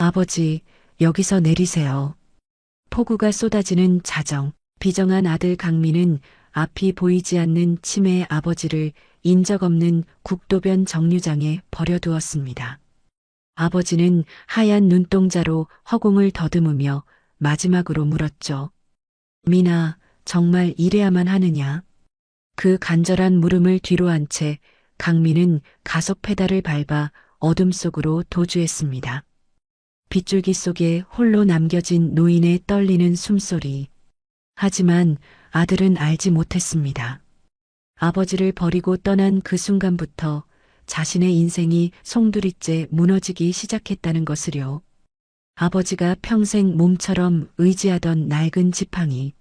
아버지, 여기서 내리세요. 폭우가 쏟아지는 자정, 비정한 아들 강민은 앞이 보이지 않는 치매의 아버지를 인적 없는 국도변 정류장에 버려두었습니다. 아버지는 하얀 눈동자로 허공을 더듬으며 마지막으로 물었죠. 미나, 정말 이래야만 하느냐? 그 간절한 물음을 뒤로 한 채 강민은 가속 페달을 밟아 어둠 속으로 도주했습니다. 빗줄기 속에 홀로 남겨진 노인의 떨리는 숨소리. 하지만 아들은 알지 못했습니다. 아버지를 버리고 떠난 그 순간부터 자신의 인생이 송두리째 무너지기 시작했다는 것을요. 아버지가 평생 몸처럼 의지하던 낡은 지팡이.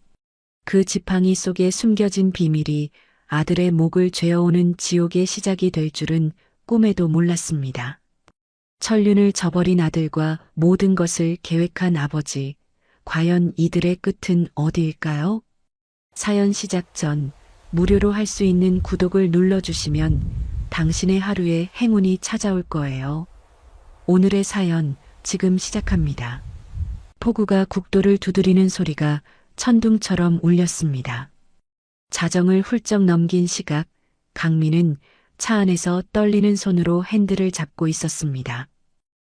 그 지팡이 속에 숨겨진 비밀이 아들의 목을 죄어오는 지옥의 시작이 될 줄은 꿈에도 몰랐습니다. 천륜을 저버린 아들과 모든 것을 계획한 아버지. 과연 이들의 끝은 어디일까요? 사연 시작 전 무료로 할 수 있는 구독을 눌러주시면 당신의 하루에 행운이 찾아올 거예요. 오늘의 사연 지금 시작합니다. 폭우가 국도를 두드리는 소리가 천둥처럼 울렸습니다. 자정을 훌쩍 넘긴 시각, 강민은 차 안에서 떨리는 손으로 핸들을 잡고 있었습니다.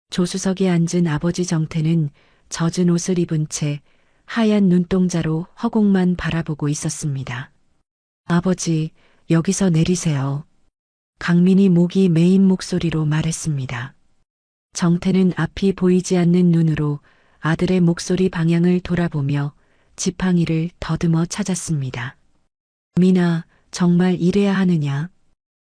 조수석에 앉은 아버지 정태는 젖은 옷을 입은 채 하얀 눈동자로 허공만 바라보고 있었습니다. 아버지, 여기서 내리세요. 강민이 목이 메인 목소리로 말했습니다. 정태는 앞이 보이지 않는 눈으로 아들의 목소리 방향을 돌아보며 지팡이를 더듬어 찾았습니다. 미나, 정말 이래야 하느냐?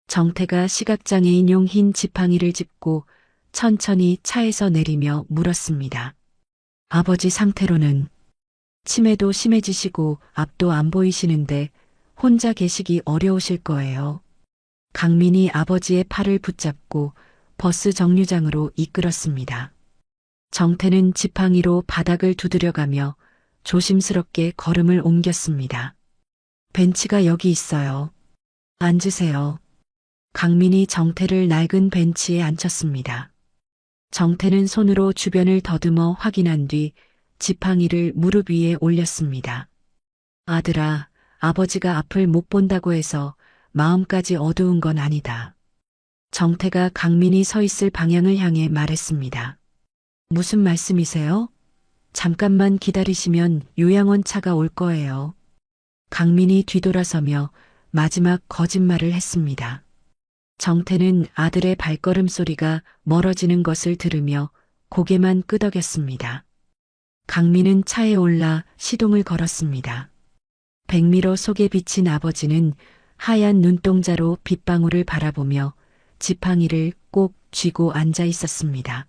정태가 시각장애인용 흰 지팡이를 짚고 천천히 차에서 내리며 물었습니다. 아버지 상태로는 치매도 심해지시고 앞도 안 보이시는데 혼자 계시기 어려우실 거예요. 강민이 아버지의 팔을 붙잡고 버스 정류장으로 이끌었습니다. 정태는 지팡이로 바닥을 두드려가며 조심스럽게 걸음을 옮겼습니다. 벤치가 여기 있어요. 앉으세요. 강민이 정태를 낡은 벤치에 앉혔습니다. 정태는 손으로 주변을 더듬어 확인한 뒤 지팡이를 무릎 위에 올렸습니다. 아들아, 아버지가 앞을 못 본다고 해서 마음까지 어두운 건 아니다. 정태가 강민이 서 있을 방향을 향해 말했습니다. 무슨 말씀이세요? 잠깐만 기다리시면 요양원 차가 올 거예요. 강민이 뒤돌아서며 마지막 거짓말을 했습니다. 정태는 아들의 발걸음 소리가 멀어지는 것을 들으며 고개만 끄덕였습니다. 강민은 차에 올라 시동을 걸었습니다. 백미러 속에 비친 아버지는 하얀 눈동자로 빗방울을 바라보며 지팡이를 꼭 쥐고 앉아 있었습니다.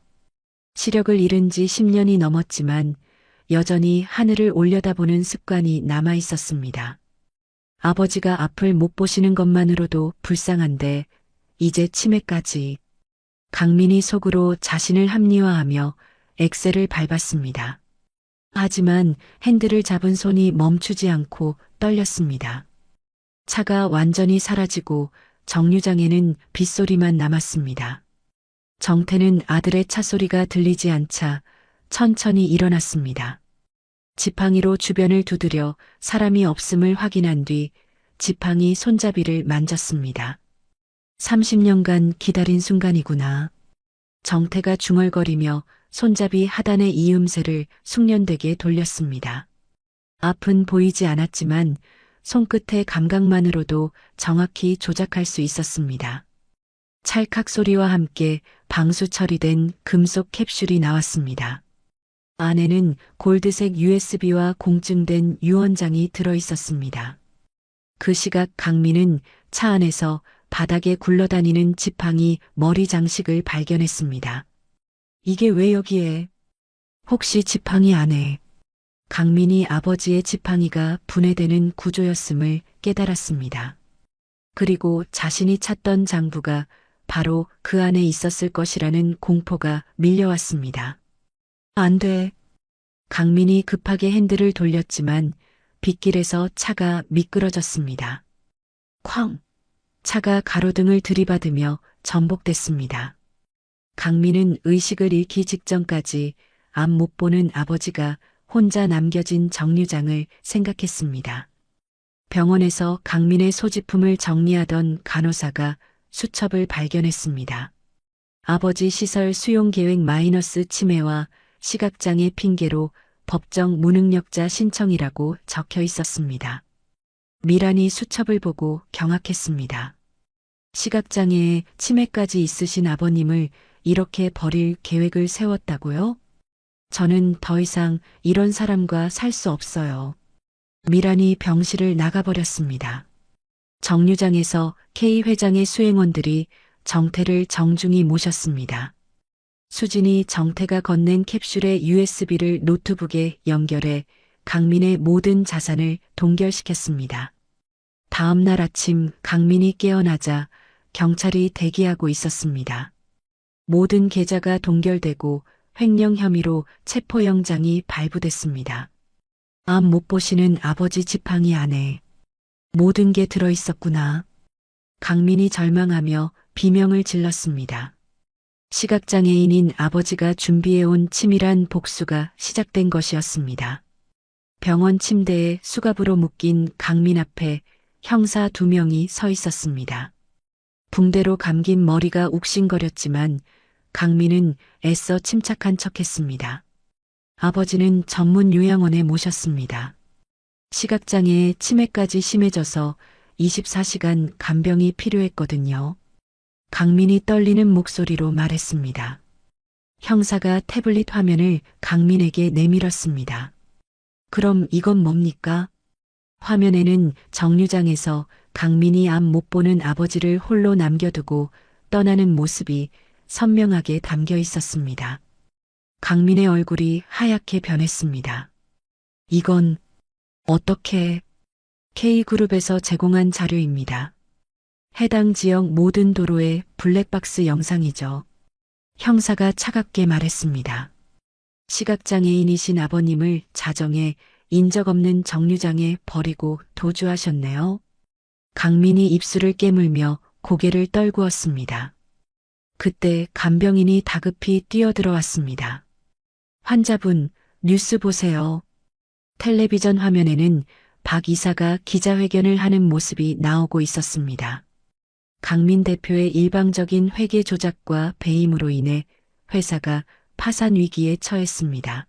시력을 잃은 지 10년이 넘었지만 여전히 하늘을 올려다보는 습관이 남아 있었습니다. 아버지가 앞을 못 보시는 것만으로도 불쌍한데 이제 치매까지. 강민이 속으로 자신을 합리화하며 엑셀을 밟았습니다. 하지만 핸들을 잡은 손이 멈추지 않고 떨렸습니다. 차가 완전히 사라지고 정류장에는 빗소리만 남았습니다. 정태는 아들의 차 소리가 들리지 않자 천천히 일어났습니다. 지팡이로 주변을 두드려 사람이 없음을 확인한 뒤 지팡이 손잡이를 만졌습니다. 30년간 기다린 순간이구나. 정태가 중얼거리며 손잡이 하단의 이음새를 숙련되게 돌렸습니다. 앞은 보이지 않았지만 손끝의 감각만으로도 정확히 조작할 수 있었습니다. 찰칵 소리와 함께 방수 처리된 금속 캡슐이 나왔습니다. 안에는 골드색 USB와 공증된 유언장이 들어 있었습니다. 그 시각 강민은 차 안에서 바닥에 굴러다니는 지팡이 머리 장식을 발견했습니다. 이게 왜 여기에? 혹시 지팡이 안에 강민이 아버지의 지팡이가 분해되는 구조였음을 깨달았습니다. 그리고 자신이 찾던 장부가 바로 그 안에 있었을 것이라는 공포가 밀려왔습니다. 안 돼. 강민이 급하게 핸들을 돌렸지만 빗길에서 차가 미끄러졌습니다. 쾅! 차가 가로등을 들이받으며 전복됐습니다. 강민은 의식을 잃기 직전까지 앞 못 보는 아버지가 혼자 남겨진 정류장을 생각했습니다. 병원에서 강민의 소지품을 정리하던 간호사가 수첩을 발견했습니다. 아버지 시설 수용 계획 마이너스 치매와 시각장애 핑계로 법정 무능력자 신청이라고 적혀 있었습니다. 미란이 수첩을 보고 경악했습니다. 시각장애에 치매까지 있으신 아버님을 이렇게 버릴 계획을 세웠다고요? 저는 더 이상 이런 사람과 살 수 없어요. 미란이 병실을 나가버렸습니다. 정류장에서 K 회장의 수행원들이 정태를 정중히 모셨습니다. 수진이 정태가 건넨 캡슐의 USB를 노트북에 연결해 강민의 모든 자산을 동결시켰습니다. 다음 날 아침 강민이 깨어나자 경찰이 대기하고 있었습니다. 모든 계좌가 동결되고 횡령 혐의로 체포영장이 발부됐습니다. 앞 못 보시는 아버지 지팡이 안에 모든 게 들어있었구나. 강민이 절망하며 비명을 질렀습니다. 시각장애인인 아버지가 준비해온 치밀한 복수가 시작된 것이었습니다. 병원 침대에 수갑으로 묶인 강민 앞에 형사 2명이 서 있었습니다. 붕대로 감긴 머리가 욱신거렸지만 강민은 애써 침착한 척했습니다. 아버지는 전문 요양원에 모셨습니다. 시각장애에 치매까지 심해져서 24시간 간병이 필요했거든요. 강민이 떨리는 목소리로 말했습니다. 형사가 태블릿 화면을 강민에게 내밀었습니다. 그럼 이건 뭡니까? 화면에는 정류장에서 강민이 앞 못 보는 아버지를 홀로 남겨두고 떠나는 모습이 선명하게 담겨 있었습니다. 강민의 얼굴이 하얗게 변했습니다. 이건 어떻게 K그룹에서 제공한 자료입니다. 해당 지역 모든 도로의 블랙박스 영상이죠. 형사가 차갑게 말했습니다. 시각장애인이신 아버님을 자정에 인적 없는 정류장에 버리고 도주하셨네요. 강민이 입술을 깨물며 고개를 떨구었습니다. 그때 간병인이 다급히 뛰어들어왔습니다. 환자분, 뉴스 보세요. 텔레비전 화면에는 박 이사가 기자회견을 하는 모습이 나오고 있었습니다. 강민 대표의 일방적인 회계 조작과 배임으로 인해 회사가 파산 위기에 처했습니다.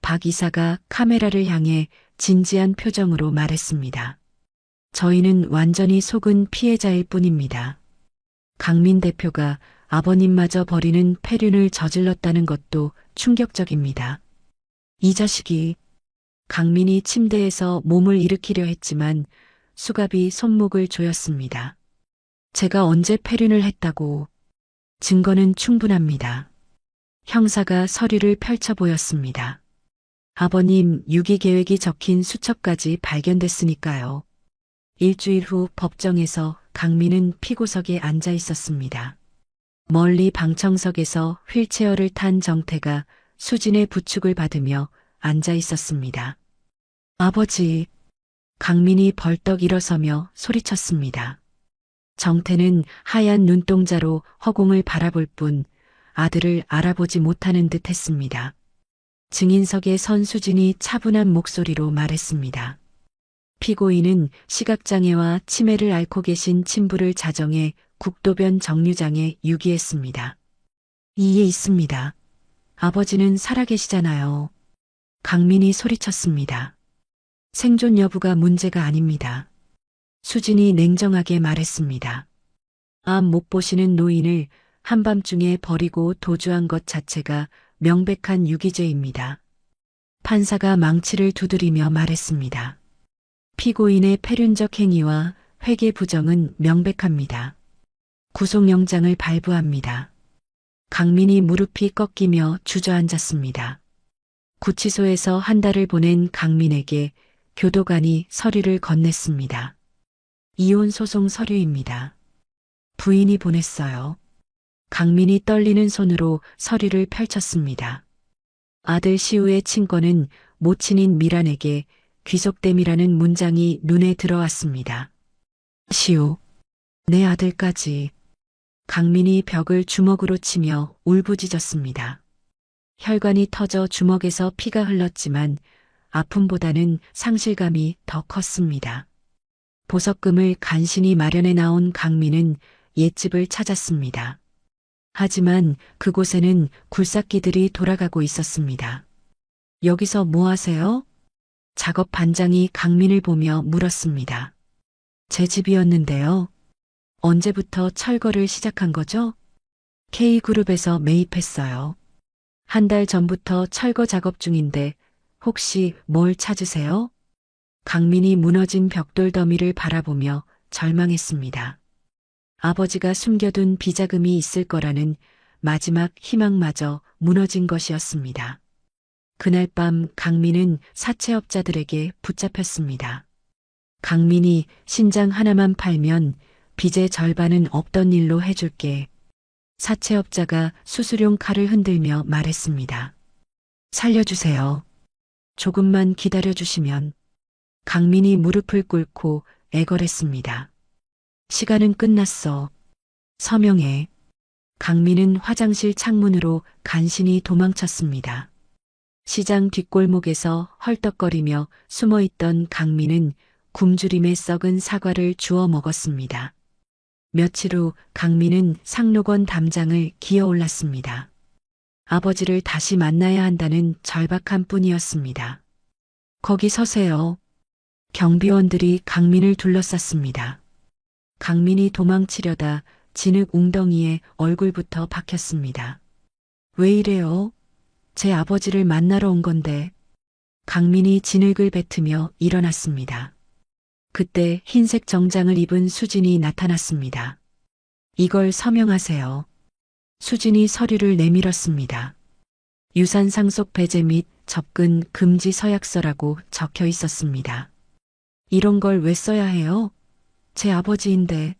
박 이사가 카메라를 향해 진지한 표정으로 말했습니다. 저희는 완전히 속은 피해자일 뿐입니다. 강민 대표가 아버님마저 버리는 폐륜을 저질렀다는 것도 충격적입니다. 이 자식이 강민이 침대에서 몸을 일으키려 했지만 수갑이 손목을 조였습니다. 제가 언제 폐륜을 했다고. 증거는 충분합니다. 형사가 서류를 펼쳐 보였습니다. 아버님 유기 계획이 적힌 수첩까지 발견됐으니까요. 일주일 후 법정에서 강민은 피고석에 앉아 있었습니다. 멀리 방청석에서 휠체어를 탄 정태가 수진의 부축을 받으며 앉아 있었습니다. 아버지, 강민이 벌떡 일어서며 소리쳤습니다. 정태는 하얀 눈동자로 허공을 바라볼 뿐 아들을 알아보지 못하는 듯 했습니다. 증인석에 선 수진이 차분한 목소리로 말했습니다. 피고인은 시각장애와 치매를 앓고 계신 친부를 자정해 국도변 정류장에 유기했습니다. 이에 있습니다. 아버지는 살아계시잖아요. 강민이 소리쳤습니다. 생존 여부가 문제가 아닙니다. 수진이 냉정하게 말했습니다. 앞 못 보시는 노인을 한밤중에 버리고 도주한 것 자체가 명백한 유기죄입니다. 판사가 망치를 두드리며 말했습니다. 피고인의 폐륜적 행위와 회계 부정은 명백합니다. 구속영장을 발부합니다. 강민이 무릎이 꺾이며 주저앉았습니다. 구치소에서 한 달을 보낸 강민에게 교도관이 서류를 건넸습니다. 이혼 소송 서류입니다. 부인이 보냈어요. 강민이 떨리는 손으로 서류를 펼쳤습니다. 아들 시우의 친권은 모친인 미란에게 귀속됨이라는 문장이 눈에 들어왔습니다. 시우, 내 아들까지. 강민이 벽을 주먹으로 치며 울부짖었습니다. 혈관이 터져 주먹에서 피가 흘렀지만 아픔보다는 상실감이 더 컸습니다. 보석금을 간신히 마련해 나온 강민은 옛집을 찾았습니다. 하지만 그곳에는 굴삭기들이 돌아가고 있었습니다. 여기서 뭐 하세요? 작업 반장이 강민을 보며 물었습니다. 제 집이었는데요. 언제부터 철거를 시작한 거죠? K그룹에서 매입했어요. 한 달 전부터 철거 작업 중인데 혹시 뭘 찾으세요? 강민이 무너진 벽돌 더미를 바라보며 절망했습니다. 아버지가 숨겨둔 비자금이 있을 거라는 마지막 희망마저 무너진 것이었습니다. 그날 밤 강민은 사채업자들에게 붙잡혔습니다. 강민이 신장 하나만 팔면 빚의 절반은 없던 일로 해줄게. 사채업자가 수수용 칼을 흔들며 말했습니다. 살려주세요. 조금만 기다려주시면. 강민이 무릎을 꿇고 애걸했습니다. 시간은 끝났어. 서명해. 강민은 화장실 창문으로 간신히 도망쳤습니다. 시장 뒷골목에서 헐떡거리며 숨어있던 강민은 굶주림에 썩은 사과를 주워 먹었습니다. 며칠 후 강민은 상록원 담장을 기어 올랐습니다. 아버지를 다시 만나야 한다는 절박함 뿐이었습니다. 거기 서세요. 경비원들이 강민을 둘러쌌습니다. 강민이 도망치려다 진흙 웅덩이에 얼굴부터 박혔습니다. 왜 이래요? 제 아버지를 만나러 온 건데. 강민이 진흙을 뱉으며 일어났습니다. 그때 흰색 정장을 입은 수진이 나타났습니다. 이걸 서명하세요. 수진이 서류를 내밀었습니다. 유산 상속 배제 및 접근 금지 서약서라고 적혀 있었습니다. 이런 걸 왜 써야 해요? 제 아버지인데.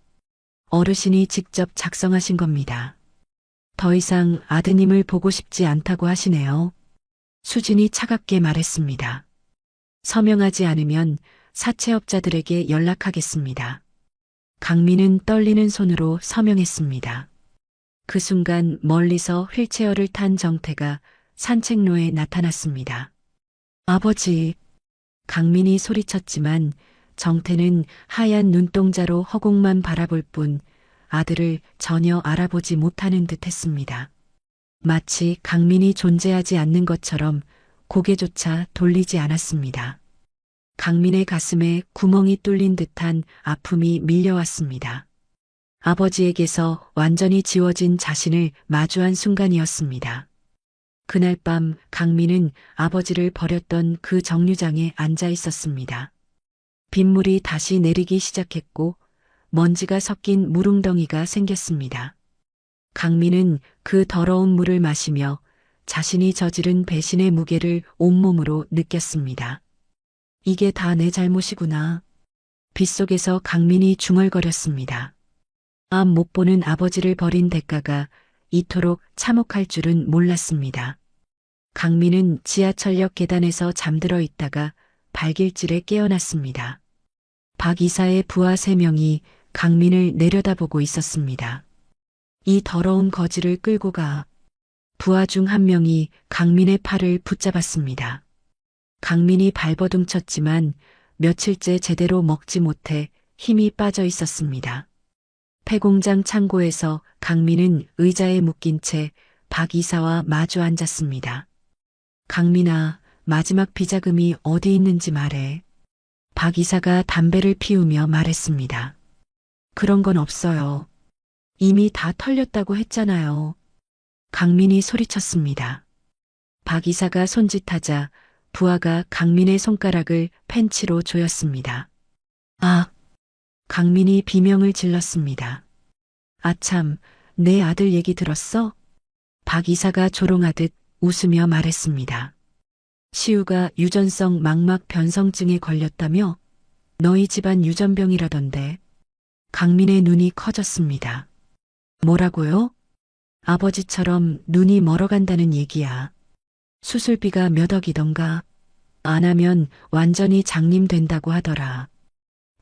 어르신이 직접 작성하신 겁니다. 더 이상 아드님을 보고 싶지 않다고 하시네요. 수진이 차갑게 말했습니다. 서명하지 않으면 사채업자들에게 연락하겠습니다. 강민은 떨리는 손으로 서명했습니다. 그 순간 멀리서 휠체어를 탄 정태가 산책로에 나타났습니다. 아버지. 강민이 소리쳤지만 정태는 하얀 눈동자로 허공만 바라볼 뿐 아들을 전혀 알아보지 못하는 듯 했습니다. 마치 강민이 존재하지 않는 것처럼 고개조차 돌리지 않았습니다. 강민의 가슴에 구멍이 뚫린 듯한 아픔이 밀려왔습니다. 아버지에게서 완전히 지워진 자신을 마주한 순간이었습니다. 그날 밤 강민은 아버지를 버렸던 그 정류장에 앉아 있었습니다. 빗물이 다시 내리기 시작했고 먼지가 섞인 물웅덩이가 생겼습니다. 강민은 그 더러운 물을 마시며 자신이 저지른 배신의 무게를 온몸으로 느꼈습니다. 이게 다 내 잘못이구나. 빗속에서 강민이 중얼거렸습니다. 앞 못 보는 아버지를 버린 대가가 이토록 참혹할 줄은 몰랐습니다. 강민은 지하철역 계단에서 잠들어 있다가 발길질에 깨어났습니다. 박 이사의 부하 3명이 강민을 내려다보고 있었습니다. 이 더러운 거지를 끌고 가. 부하 중 한 명이 강민의 팔을 붙잡았습니다. 강민이 발버둥 쳤지만 며칠째 제대로 먹지 못해 힘이 빠져 있었습니다. 폐공장 창고에서 강민은 의자에 묶인 채 박 이사와 마주 앉았습니다. 강민아, 마지막 비자금이 어디 있는지 말해. 박 이사가 담배를 피우며 말했습니다. 그런 건 없어요. 이미 다 털렸다고 했잖아요. 강민이 소리쳤습니다. 박 이사가 손짓하자 부하가 강민의 손가락을 펜치로 조였습니다. 아! 강민이 비명을 질렀습니다. 아참, 내 아들 얘기 들었어? 박 이사가 조롱하듯 웃으며 말했습니다. 시우가 유전성 망막 변성증에 걸렸다며? 너희 집안 유전병이라던데. 강민의 눈이 커졌습니다. 뭐라고요? 아버지처럼 눈이 멀어간다는 얘기야. 수술비가 몇 억이던가. 안 하면 완전히 장님된다고 하더라.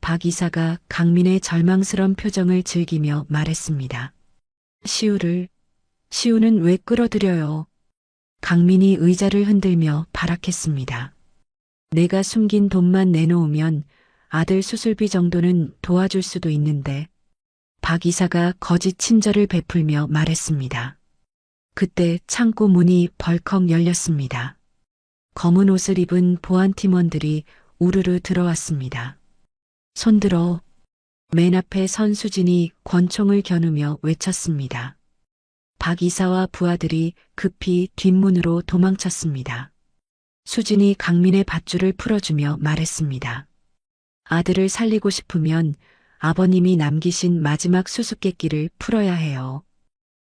박 이사가 강민의 절망스런 표정을 즐기며 말했습니다. 시우는 왜 끌어들여요? 강민이 의자를 흔들며 발악했습니다. 내가 숨긴 돈만 내놓으면 아들 수술비 정도는 도와줄 수도 있는데. 박 이사가 거짓 친절을 베풀며 말했습니다. 그때 창고 문이 벌컥 열렸습니다. 검은 옷을 입은 보안 팀원들이 우르르 들어왔습니다. 손들어. 맨 앞에 선 수진이 권총을 겨누며 외쳤습니다. 박 이사와 부하들이 급히 뒷문으로 도망쳤습니다. 수진이 강민의 밧줄을 풀어주며 말했습니다. 아들을 살리고 싶으면 아버님이 남기신 마지막 수수께끼를 풀어야 해요.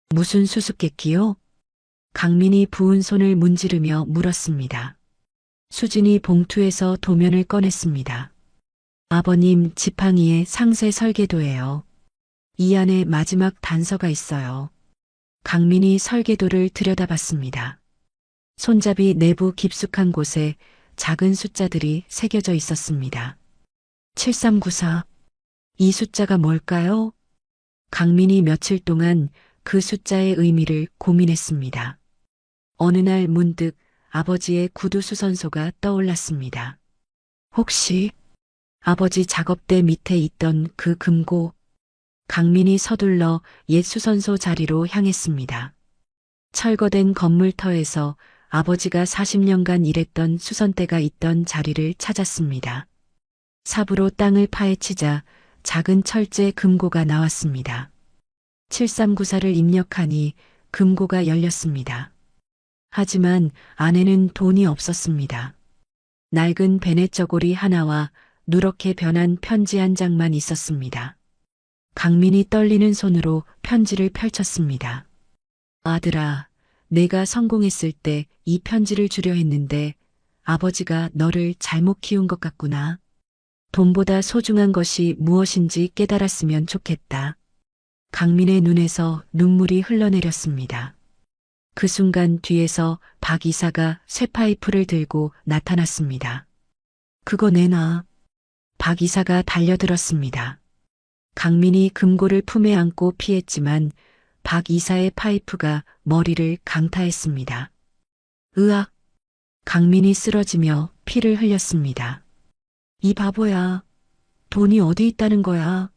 무슨 수수께끼요? 강민이 부은 손을 문지르며 물었습니다. 수진이 봉투에서 도면을 꺼냈습니다. 아버님 지팡이의 상세 설계도예요. 이 안에 마지막 단서가 있어요. 강민이 설계도를 들여다봤습니다. 손잡이 내부 깊숙한 곳에 작은 숫자들이 새겨져 있었습니다. 7394. 이 숫자가 뭘까요? 강민이 며칠 동안 그 숫자의 의미를 고민했습니다. 어느 날 문득 아버지의 구두 수선소가 떠올랐습니다. 혹시 아버지 작업대 밑에 있던 그 금고. 강민이 서둘러 옛 수선소 자리로 향했습니다. 철거된 건물터에서 아버지가 40년간 일했던 수선대가 있던 자리를 찾았습니다. 삽으로 땅을 파헤치자 작은 철제 금고가 나왔습니다. 7394를 입력하니 금고가 열렸습니다. 하지만 안에는 돈이 없었습니다. 낡은 베네 저고리 하나와 누렇게 변한 편지 한 장만 있었습니다. 강민이 떨리는 손으로 편지를 펼쳤습니다. 아들아, 내가 성공했을 때 이 편지를 주려 했는데 아버지가 너를 잘못 키운 것 같구나. 돈보다 소중한 것이 무엇인지 깨달았으면 좋겠다. 강민의 눈에서 눈물이 흘러내렸습니다. 그 순간 뒤에서 박 이사가 쇠파이프를 들고 나타났습니다. 그거 내놔. 박 이사가 달려들었습니다. 강민이 금고를 품에 안고 피했지만 박 이사의 파이프가 머리를 강타했습니다. 으악! 강민이 쓰러지며 피를 흘렸습니다. 이 바보야. 돈이 어디 있다는 거야.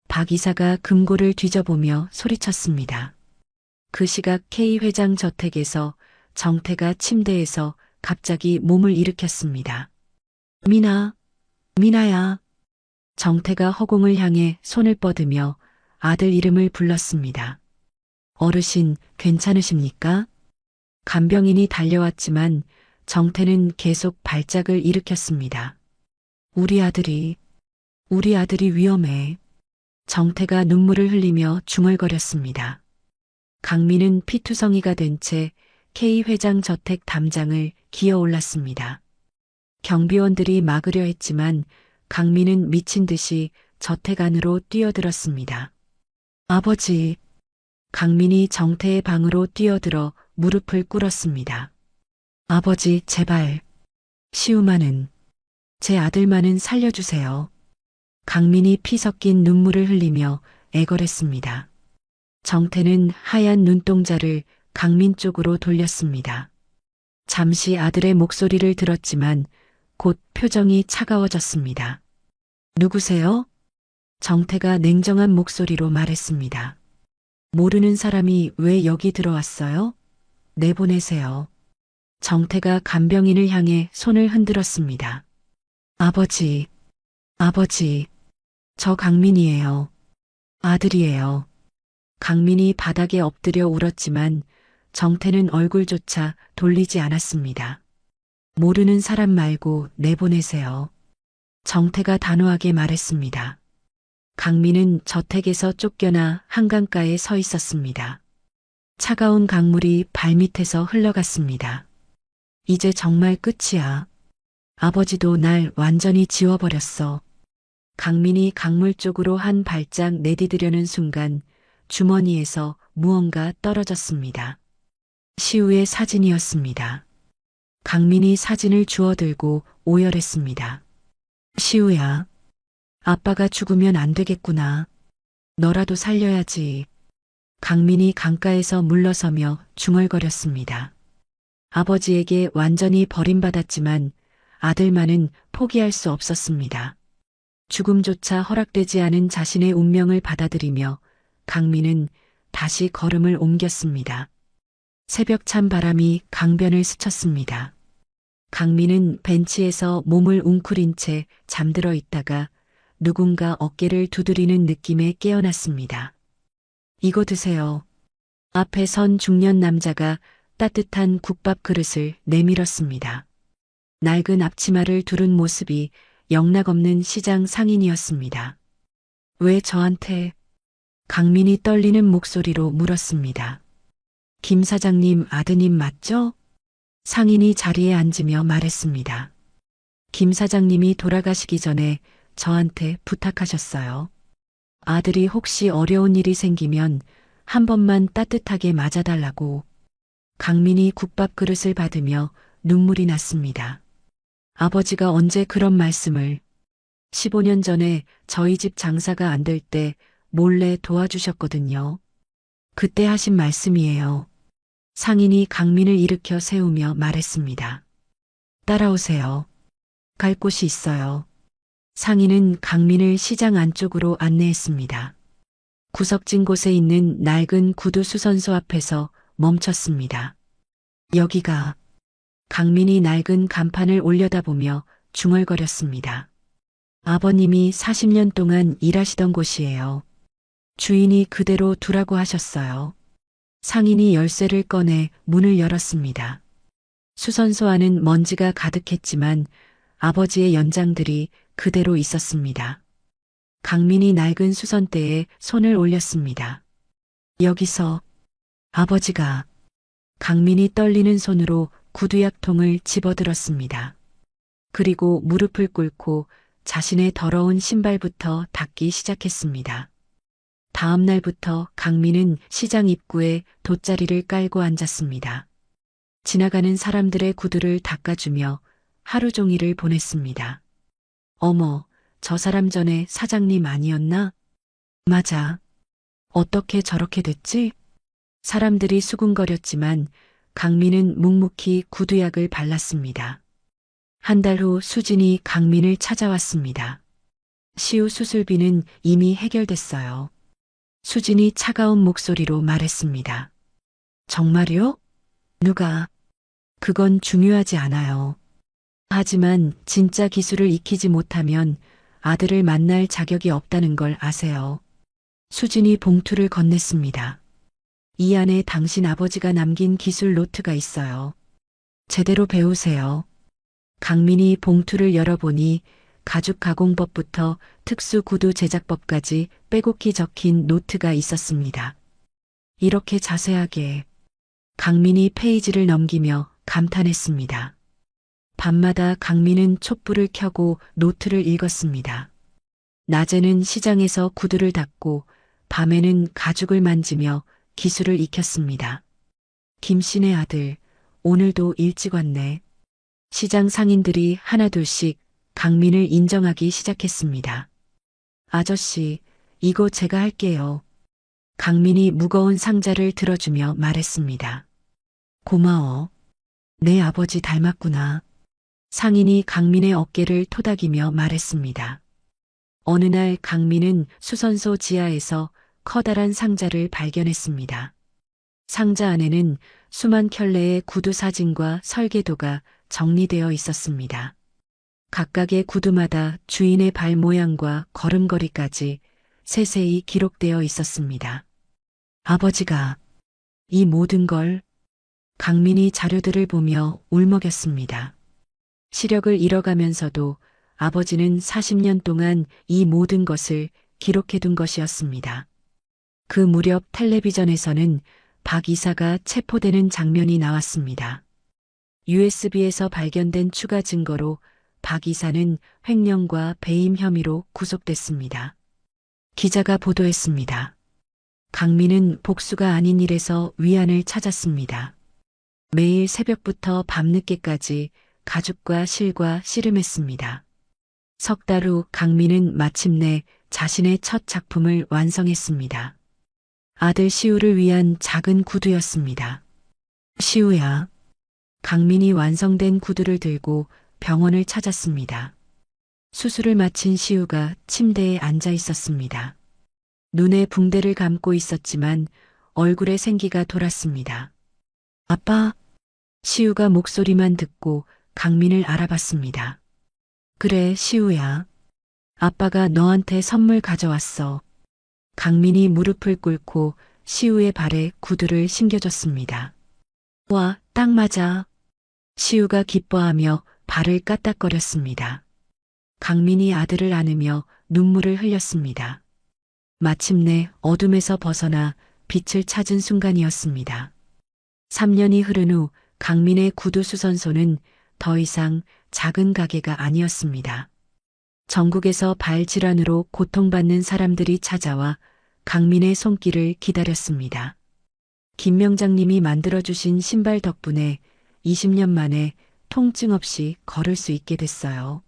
박 이사가 금고를 뒤져보며 소리쳤습니다. 그 시각 K 회장 저택에서 정태가 침대에서 갑자기 몸을 일으켰습니다. 미나야. 정태가 허공을 향해 손을 뻗으며 아들 이름을 불렀습니다. 어르신, 괜찮으십니까? 간병인이 달려왔지만 정태는 계속 발작을 일으켰습니다. 우리 아들이 위험해. 정태가 눈물을 흘리며 중얼거렸습니다. 강민은 피투성이가 된 채 K 회장 저택 담장을 기어 올랐습니다. 경비원들이 막으려 했지만 강민은 미친 듯이 저택 안으로 뛰어들었습니다. 아버지. 강민이 정태의 방으로 뛰어들어 무릎을 꿇었습니다. 아버지, 제발. 시우만은, 제 아들만은 살려주세요. 강민이 피 섞인 눈물을 흘리며 애걸했습니다. 정태는 하얀 눈동자를 강민 쪽으로 돌렸습니다. 잠시 아들의 목소리를 들었지만 곧 표정이 차가워졌습니다. 누구세요? 정태가 냉정한 목소리로 말했습니다. 모르는 사람이 왜 여기 들어왔어요? 내보내세요. 정태가 간병인을 향해 손을 흔들었습니다. 아버지, 저 강민이에요. 아들이에요. 강민이 바닥에 엎드려 울었지만 정태는 얼굴조차 돌리지 않았습니다. 모르는 사람 말고 내보내세요. 정태가 단호하게 말했습니다. 강민은 저택에서 쫓겨나 한강가에 서 있었습니다. 차가운 강물이 발밑에서 흘러갔습니다. 이제 정말 끝이야. 아버지도 날 완전히 지워버렸어. 강민이 강물 쪽으로 한 발짝 내디디려는 순간 주머니에서 무언가 떨어졌습니다. 시우의 사진이었습니다. 강민이 사진을 주워들고 오열했습니다. 시우야, 아빠가 죽으면 안 되겠구나. 너라도 살려야지. 강민이 강가에서 물러서며 중얼거렸습니다. 아버지에게 완전히 버림받았지만 아들만은 포기할 수 없었습니다. 죽음조차 허락되지 않은 자신의 운명을 받아들이며 강민은 다시 걸음을 옮겼습니다. 새벽 찬 바람이 강변을 스쳤습니다. 강민은 벤치에서 몸을 웅크린 채 잠들어 있다가 누군가 어깨를 두드리는 느낌에 깨어났습니다. 이거 드세요. 앞에 선 중년 남자가 따뜻한 국밥 그릇을 내밀었습니다. 낡은 앞치마를 두른 모습이 영락없는 시장 상인이었습니다. 왜 저한테? 강민이 떨리는 목소리로 물었습니다. 김 사장님 아드님 맞죠? 상인이 자리에 앉으며 말했습니다. 김 사장님이 돌아가시기 전에 저한테 부탁하셨어요. 아들이 혹시 어려운 일이 생기면 한 번만 따뜻하게 맞아달라고. 강민이 국밥 그릇을 받으며 눈물이 났습니다. 아버지가 언제 그런 말씀을. 15년 전에 저희 집 장사가 안 될 때 몰래 도와주셨거든요. 그때 하신 말씀이에요. 상인이 강민을 일으켜 세우며 말했습니다. 따라오세요. 갈 곳이 있어요. 상인은 강민을 시장 안쪽으로 안내했습니다. 구석진 곳에 있는 낡은 구두 수선소 앞에서 멈췄습니다. 여기가. 강민이 낡은 간판을 올려다보며 중얼거렸습니다. 아버님이 40년 동안 일하시던 곳이에요. 주인이 그대로 두라고 하셨어요. 상인이 열쇠를 꺼내 문을 열었습니다. 수선소 안은 먼지가 가득했지만 아버지의 연장들이 그대로 있었습니다. 강민이 낡은 수선대에 손을 올렸습니다. 여기서 아버지가. 강민이 떨리는 손으로 구두약통을 집어들었습니다. 그리고 무릎을 꿇고 자신의 더러운 신발부터 닦기 시작했습니다. 다음 날부터 강민은 시장 입구에 돗자리를 깔고 앉았습니다. 지나가는 사람들의 구두를 닦아주며 하루 종일을 보냈습니다. 어머, 저 사람 전에 사장님 아니었나? 맞아. 어떻게 저렇게 됐지? 사람들이 수군거렸지만 강민은 묵묵히 구두약을 발랐습니다. 한 달 후 수진이 강민을 찾아왔습니다. 시우 수술비는 이미 해결됐어요. 수진이 차가운 목소리로 말했습니다. 정말요? 누가? 그건 중요하지 않아요. 하지만 진짜 기술을 익히지 못하면 아들을 만날 자격이 없다는 걸 아세요. 수진이 봉투를 건넸습니다. 이 안에 당신 아버지가 남긴 기술 노트가 있어요. 제대로 배우세요. 강민이 봉투를 열어보니 가죽 가공법부터 특수 구두 제작법까지 빼곡히 적힌 노트가 있었습니다. 이렇게 자세하게. 강민이 페이지를 넘기며 감탄했습니다. 밤마다 강민은 촛불을 켜고 노트를 읽었습니다. 낮에는 시장에서 구두를 닦고 밤에는 가죽을 만지며 기술을 익혔습니다. 김씨네 아들, 오늘도 일찍 왔네. 시장 상인들이 하나둘씩 강민을 인정하기 시작했습니다. 아저씨, 이거 제가 할게요. 강민이 무거운 상자를 들어주며 말했습니다. 고마워. 내 아버지 닮았구나. 상인이 강민의 어깨를 토닥이며 말했습니다. 어느 날 강민은 수선소 지하에서 커다란 상자를 발견했습니다. 상자 안에는 수만 켤레의 구두 사진과 설계도가 정리되어 있었습니다. 각각의 구두마다 주인의 발 모양과 걸음걸이까지 세세히 기록되어 있었습니다. 아버지가 이 모든 걸. 강민이 자료들을 보며 울먹였습니다. 시력을 잃어가면서도 아버지는 40년 동안 이 모든 것을 기록해둔 것이었습니다. 그 무렵 텔레비전에서는 박 이사가 체포되는 장면이 나왔습니다. USB에서 발견된 추가 증거로 박 이사는 횡령과 배임 혐의로 구속됐습니다. 기자가 보도했습니다. 강민은 복수가 아닌 일에서 위안을 찾았습니다. 매일 새벽부터 밤늦게까지 가죽과 실과 씨름했습니다. 석 달 후 강민은 마침내 자신의 첫 작품을 완성했습니다. 아들 시우를 위한 작은 구두였습니다. 시우야. 강민이 완성된 구두를 들고 병원을 찾았습니다. 수술을 마친 시우가 침대에 앉아 있었습니다. 눈에 붕대를 감고 있었지만 얼굴에 생기가 돌았습니다. 아빠, 시우가 목소리만 듣고 강민을 알아봤습니다. 그래, 시우야. 아빠가 너한테 선물 가져왔어. 강민이 무릎을 꿇고 시우의 발에 구두를 신겨줬습니다. 와, 딱 맞아. 시우가 기뻐하며 발을 까딱거렸습니다. 강민이 아들을 안으며 눈물을 흘렸습니다. 마침내 어둠에서 벗어나 빛을 찾은 순간이었습니다. 3년이 흐른 후 강민의 구두 수선소는 더 이상 작은 가게가 아니었습니다. 전국에서 발질환으로 고통받는 사람들이 찾아와 강민의 손길을 기다렸습니다. 김 명장님이 만들어주신 신발 덕분에 20년 만에 통증 없이 걸을 수 있게 됐어요.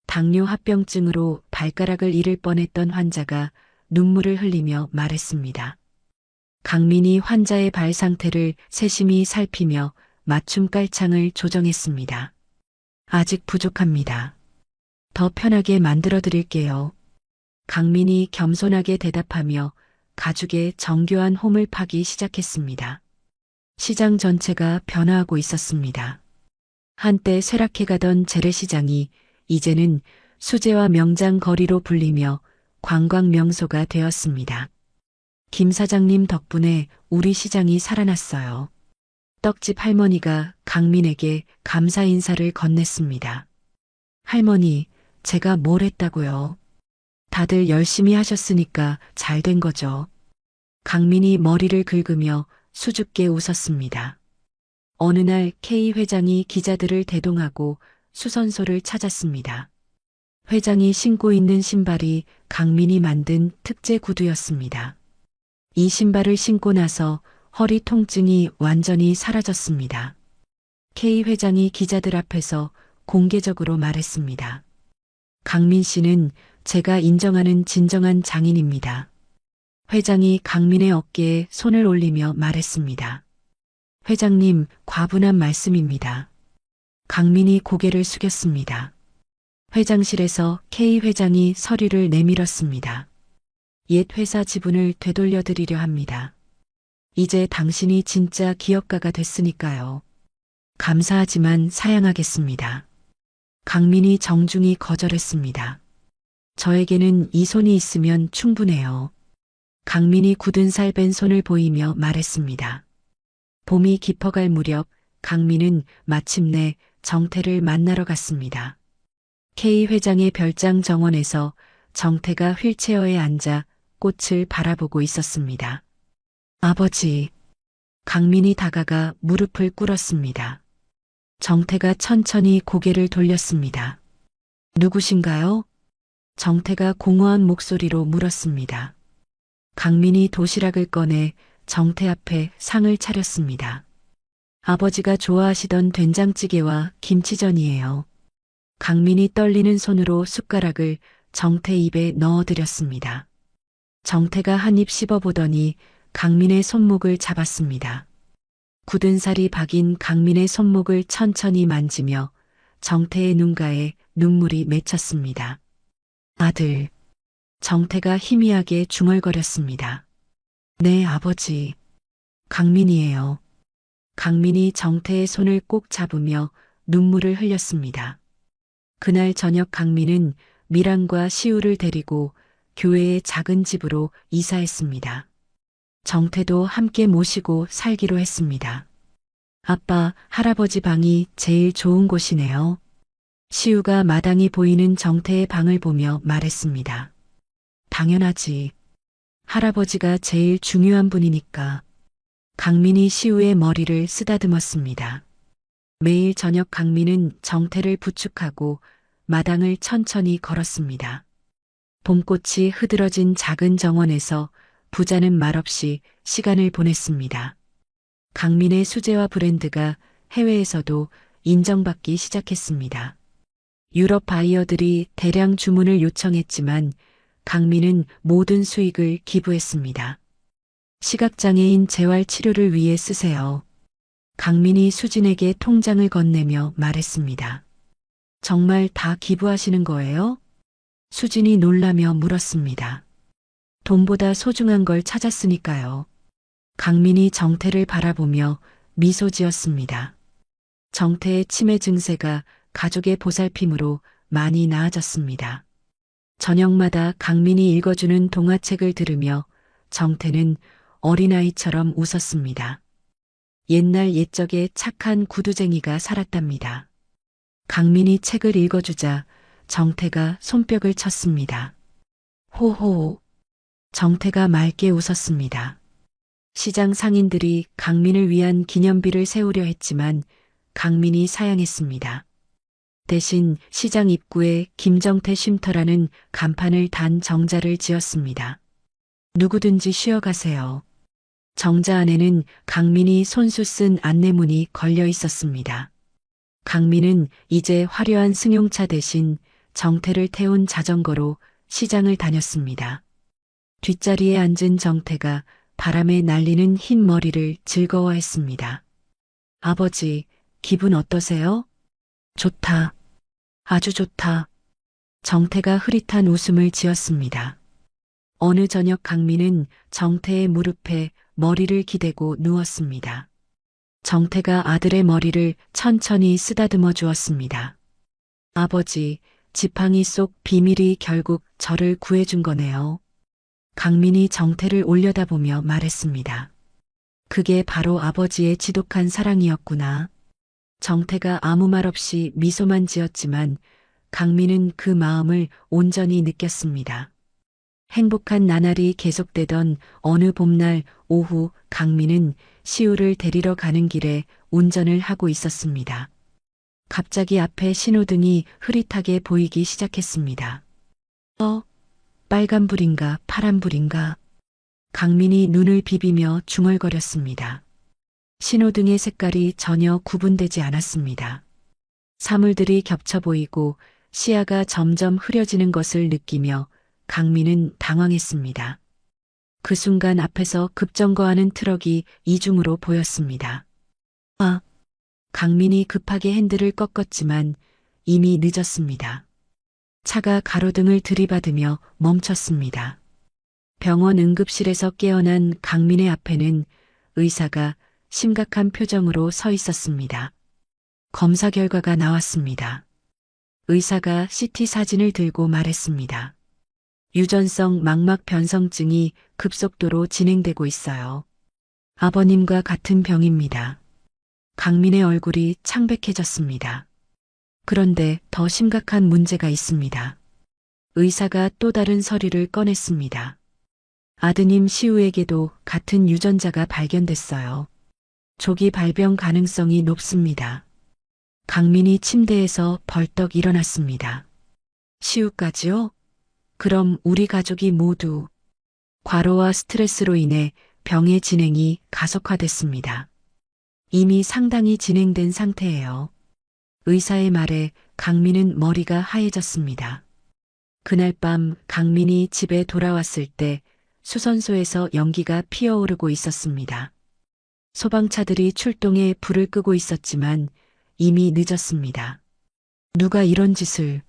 당뇨 합병증으로 발가락을 잃을 뻔했던 환자가 눈물을 흘리며 말했습니다. 강민이 환자의 발 상태를 세심히 살피며 맞춤 깔창을 조정했습니다. 아직 부족합니다. 더 편하게 만들어 드릴게요. 강민이 겸손하게 대답하며 가죽에 정교한 홈을 파기 시작했습니다. 시장 전체가 변화하고 있었습니다. 한때 쇠락해가던 재래시장이 이제는 수제화 명장 거리로 불리며 관광 명소가 되었습니다. 김 사장님 덕분에 우리 시장이 살아났어요. 떡집 할머니가 강민에게 감사 인사를 건넸습니다. 할머니, 제가 뭘 했다고요? 다들 열심히 하셨으니까 잘 된 거죠. 강민이 머리를 긁으며 수줍게 웃었습니다. 어느 날 K 회장이 기자들을 대동하고 수선소를 찾았습니다. 회장이 신고 있는 신발이 강민이 만든 특제 구두였습니다. 이 신발을 신고 나서 허리 통증이 완전히 사라졌습니다. K 회장이 기자들 앞에서 공개적으로 말했습니다. 강민 씨는 제가 인정하는 진정한 장인입니다. 회장이 강민의 어깨에 손을 올리며 말했습니다. 회장님, 과분한 말씀입니다. 강민이 고개를 숙였습니다. 회장실에서 K 회장이 서류를 내밀었습니다. 옛 회사 지분을 되돌려 드리려 합니다. 이제 당신이 진짜 기업가가 됐으니까요. 감사하지만 사양하겠습니다. 강민이 정중히 거절했습니다. 저에게는 이 손이 있으면 충분해요. 강민이 굳은 살 뺀 손을 보이며 말했습니다. 봄이 깊어갈 무렵 강민은 마침내 정태를 만나러 갔습니다. K 회장의 별장 정원에서 정태가 휠체어에 앉아 꽃을 바라보고 있었습니다. 아버지, 강민이 다가가 무릎을 꿇었습니다. 정태가 천천히 고개를 돌렸습니다. 누구신가요? 정태가 공허한 목소리로 물었습니다. 강민이 도시락을 꺼내 정태 앞에 상을 차렸습니다. 아버지가 좋아하시던 된장찌개와 김치전이에요. 강민이 떨리는 손으로 숟가락을 정태 입에 넣어드렸습니다. 정태가 한 입 씹어보더니 강민의 손목을 잡았습니다. 굳은 살이 박인 강민의 손목을 천천히 만지며 정태의 눈가에 눈물이 맺혔습니다. 아들. 정태가 희미하게 중얼거렸습니다. 네, 아버지. 강민이에요. 강민이 정태의 손을 꼭 잡으며 눈물을 흘렸습니다. 그날 저녁 강민은 미란과 시우를 데리고 교회의 작은 집으로 이사했습니다. 정태도 함께 모시고 살기로 했습니다. 아빠, 할아버지 방이 제일 좋은 곳이네요. 시우가 마당이 보이는 정태의 방을 보며 말했습니다. 당연하지. 할아버지가 제일 중요한 분이니까. 강민이 시우의 머리를 쓰다듬었습니다. 매일 저녁 강민은 정태를 부축하고 마당을 천천히 걸었습니다. 봄꽃이 흐드러진 작은 정원에서 부자는 말없이 시간을 보냈습니다. 강민의 수제화 브랜드가 해외에서도 인정받기 시작했습니다. 유럽 바이어들이 대량 주문을 요청했지만 강민은 모든 수익을 기부했습니다. 시각장애인 재활치료를 위해 쓰세요. 강민이 수진에게 통장을 건네며 말했습니다. 정말 다 기부하시는 거예요? 수진이 놀라며 물었습니다. 돈보다 소중한 걸 찾았으니까요. 강민이 정태를 바라보며 미소 지었습니다. 정태의 치매 증세가 가족의 보살핌으로 많이 나아졌습니다. 저녁마다 강민이 읽어주는 동화책을 들으며 정태는 어린아이처럼 웃었습니다. 옛날 옛적에 착한 구두쟁이가 살았답니다. 강민이 책을 읽어주자 정태가 손뼉을 쳤습니다. 호호. 정태가 맑게 웃었습니다. 시장 상인들이 강민을 위한 기념비를 세우려 했지만 강민이 사양했습니다. 대신 시장 입구에 김정태 쉼터라는 간판을 단 정자를 지었습니다. 누구든지 쉬어가세요. 정자 안에는 강민이 손수 쓴 안내문이 걸려 있었습니다. 강민은 이제 화려한 승용차 대신 정태를 태운 자전거로 시장을 다녔습니다. 뒷자리에 앉은 정태가 바람에 날리는 흰 머리를 즐거워했습니다. 아버지, 기분 어떠세요? 좋다. 아주 좋다. 정태가 흐릿한 웃음을 지었습니다. 어느 저녁 강민은 정태의 무릎에 머리를 기대고 누웠습니다. 정태가 아들의 머리를 천천히 쓰다듬어 주었습니다. 아버지, 지팡이 속 비밀이 결국 저를 구해준 거네요. 강민이 정태를 올려다보며 말했습니다. 그게 바로 아버지의 지독한 사랑이었구나. 정태가 아무 말 없이 미소만 지었지만 강민은 그 마음을 온전히 느꼈습니다. 행복한 나날이 계속되던 어느 봄날 오후 강민은 시우를 데리러 가는 길에 운전을 하고 있었습니다. 갑자기 앞에 신호등이 흐릿하게 보이기 시작했습니다. 빨간불인가 파란불인가. 강민이 눈을 비비며 중얼거렸습니다. 신호등의 색깔이 전혀 구분되지 않았습니다. 사물들이 겹쳐 보이고 시야가 점점 흐려지는 것을 느끼며 강민은 당황했습니다. 그 순간 앞에서 급정거하는 트럭이 이중으로 보였습니다. 강민이 급하게 핸들을 꺾었지만 이미 늦었습니다. 차가 가로등을 들이받으며 멈췄습니다. 병원 응급실에서 깨어난 강민의 앞에는 의사가 심각한 표정으로 서 있었습니다. 검사 결과가 나왔습니다. 의사가 CT 사진을 들고 말했습니다. 유전성 망막 변성증이 급속도로 진행되고 있어요. 아버님과 같은 병입니다. 강민의 얼굴이 창백해졌습니다. 그런데 더 심각한 문제가 있습니다. 의사가 또 다른 서류를 꺼냈습니다. 아드님 시우에게도 같은 유전자가 발견됐어요. 조기 발병 가능성이 높습니다. 강민이 침대에서 벌떡 일어났습니다. 시우까지요? 그럼 우리 가족이 모두 과로와 스트레스로 인해 병의 진행이 가속화됐습니다. 이미 상당히 진행된 상태예요. 의사의 말에 강민은 머리가 하얘졌습니다. 그날 밤 강민이 집에 돌아왔을 때 수선소에서 연기가 피어오르고 있었습니다. 소방차들이 출동해 불을 끄고 있었지만 이미 늦었습니다. 누가 이런 짓을.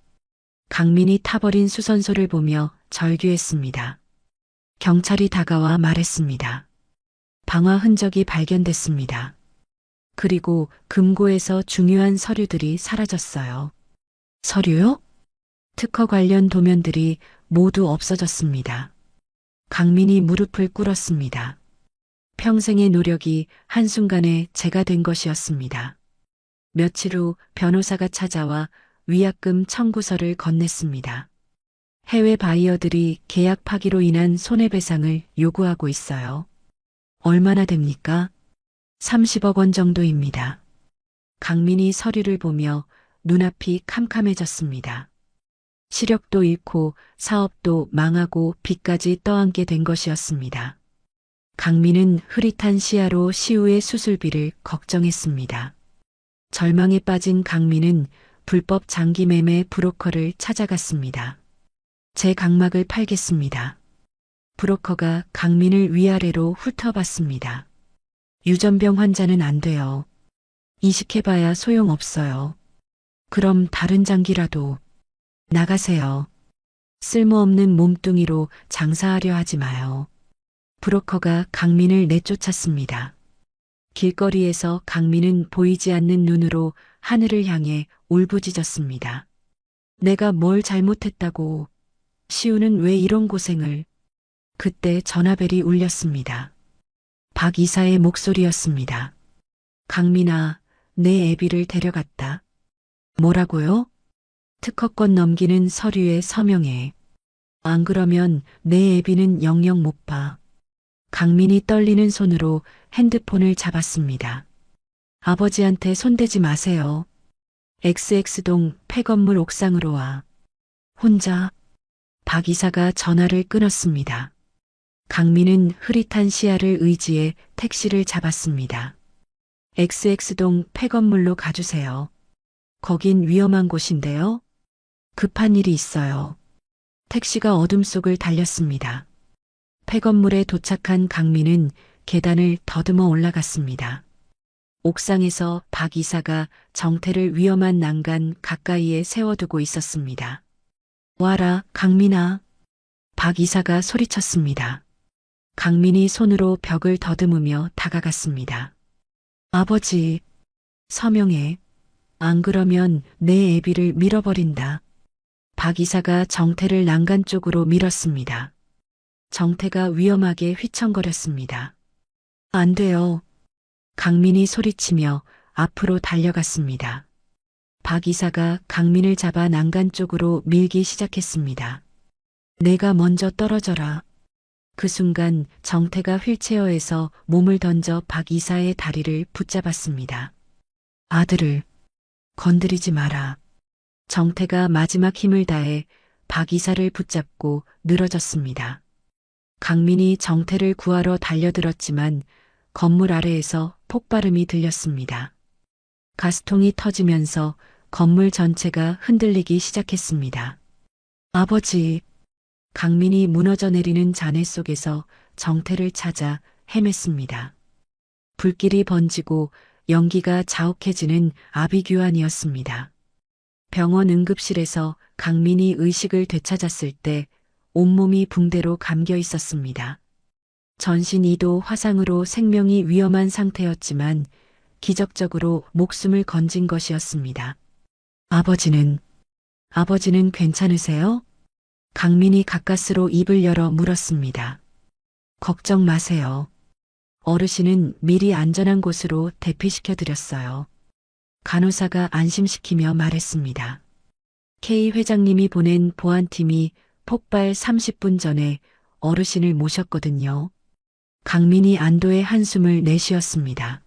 강민이 타버린 수선소를 보며 절규했습니다. 경찰이 다가와 말했습니다. 방화 흔적이 발견됐습니다. 그리고 금고에서 중요한 서류들이 사라졌어요. 서류요? 특허 관련 도면들이 모두 없어졌습니다. 강민이 무릎을 꿇었습니다. 평생의 노력이 한순간에 재가 된 것이었습니다. 며칠 후 변호사가 찾아와 위약금 청구서를 건넸습니다. 해외 바이어들이 계약 파기로 인한 손해배상을 요구하고 있어요. 얼마나 됩니까? 30억 원 정도입니다. 강민이 서류를 보며 눈앞이 캄캄해졌습니다. 시력도 잃고 사업도 망하고 빚까지 떠안게 된 것이었습니다. 강민은 흐릿한 시야로 시우의 수술비를 걱정했습니다. 절망에 빠진 강민은 불법 장기 매매 브로커를 찾아갔습니다. 제 각막을 팔겠습니다. 브로커가 강민을 위아래로 훑어봤습니다. 유전병 환자는 안 돼요. 이식해봐야 소용없어요. 그럼 다른 장기라도 나가세요. 쓸모없는 몸뚱이로 장사하려 하지 마요. 브로커가 강민을 내쫓았습니다. 길거리에서 강민은 보이지 않는 눈으로 하늘을 향해 울부짖었습니다. 내가 뭘 잘못했다고. 시우는 왜 이런 고생을. 그때 전화벨이 울렸습니다. 박 이사의 목소리였습니다. 강민아, 내 애비를 데려갔다. 뭐라고요? 특허권 넘기는 서류에 서명해. 안 그러면 내 애비는 영영 못 봐. 강민이 떨리는 손으로 핸드폰을 잡았습니다. 아버지한테 손대지 마세요. XX동 폐건물 옥상으로 와. 혼자. 박 이사가 전화를 끊었습니다. 강민은 흐릿한 시야를 의지해 택시를 잡았습니다. XX동 폐건물로 가주세요. 거긴 위험한 곳인데요. 급한 일이 있어요. 택시가 어둠 속을 달렸습니다. 폐건물에 도착한 강민은 계단을 더듬어 올라갔습니다. 옥상에서 박 이사가 정태를 위험한 난간 가까이에 세워두고 있었습니다. 와라, 강민아. 박 이사가 소리쳤습니다. 강민이 손으로 벽을 더듬으며 다가갔습니다. 아버지, 서명해. 안 그러면 내 애비를 밀어버린다. 박 이사가 정태를 난간 쪽으로 밀었습니다. 정태가 위험하게 휘청거렸습니다. 안 돼요. 강민이 소리치며 앞으로 달려갔습니다. 박 이사가 강민을 잡아 난간 쪽으로 밀기 시작했습니다. 내가 먼저 떨어져라. 그 순간 정태가 휠체어에서 몸을 던져 박 이사의 다리를 붙잡았습니다. 아들을 건드리지 마라. 정태가 마지막 힘을 다해 박 이사를 붙잡고 늘어졌습니다. 강민이 정태를 구하러 달려들었지만 건물 아래에서 폭발음이 들렸습니다. 가스통이 터지면서 건물 전체가 흔들리기 시작했습니다. 아버지, 강민이 무너져 내리는 잔해 속에서 정태를 찾아 헤맸습니다. 불길이 번지고 연기가 자욱해지는 아비규환이었습니다. 병원 응급실에서 강민이 의식을 되찾았을 때 온몸이 붕대로 감겨 있었습니다. 전신 2도 화상으로 생명이 위험한 상태였지만 기적적으로 목숨을 건진 것이었습니다. 아버지는 괜찮으세요? 강민이 가까스로 입을 열어 물었습니다. 걱정 마세요. 어르신은 미리 안전한 곳으로 대피시켜 드렸어요. 간호사가 안심시키며 말했습니다. K 회장님이 보낸 보안팀이 폭발 30분 전에 어르신을 모셨거든요. 강민이 안도의 한숨을 내쉬었습니다.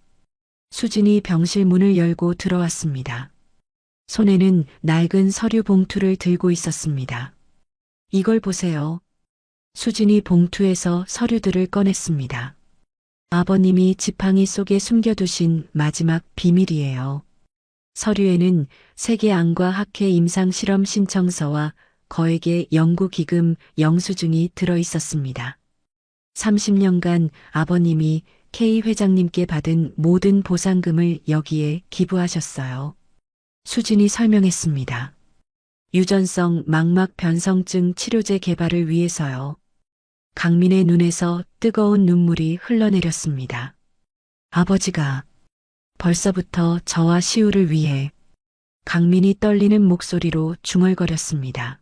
수진이 병실 문을 열고 들어왔습니다. 손에는 낡은 서류 봉투를 들고 있었습니다. 이걸 보세요. 수진이 봉투에서 서류들을 꺼냈습니다. 아버님이 지팡이 속에 숨겨두신 마지막 비밀이에요. 서류에는 세계안과 학회 임상 실험 신청서와 거액의 연구기금 영수증이 들어 있었습니다. 30년간 아버님이 K 회장님께 받은 모든 보상금을 여기에 기부하셨어요. 수진이 설명했습니다. 유전성 망막 변성증 치료제 개발을 위해서요. 강민의 눈에서 뜨거운 눈물이 흘러내렸습니다. 아버지가 벌써부터 저와 시우를 위해. 강민이 떨리는 목소리로 중얼거렸습니다.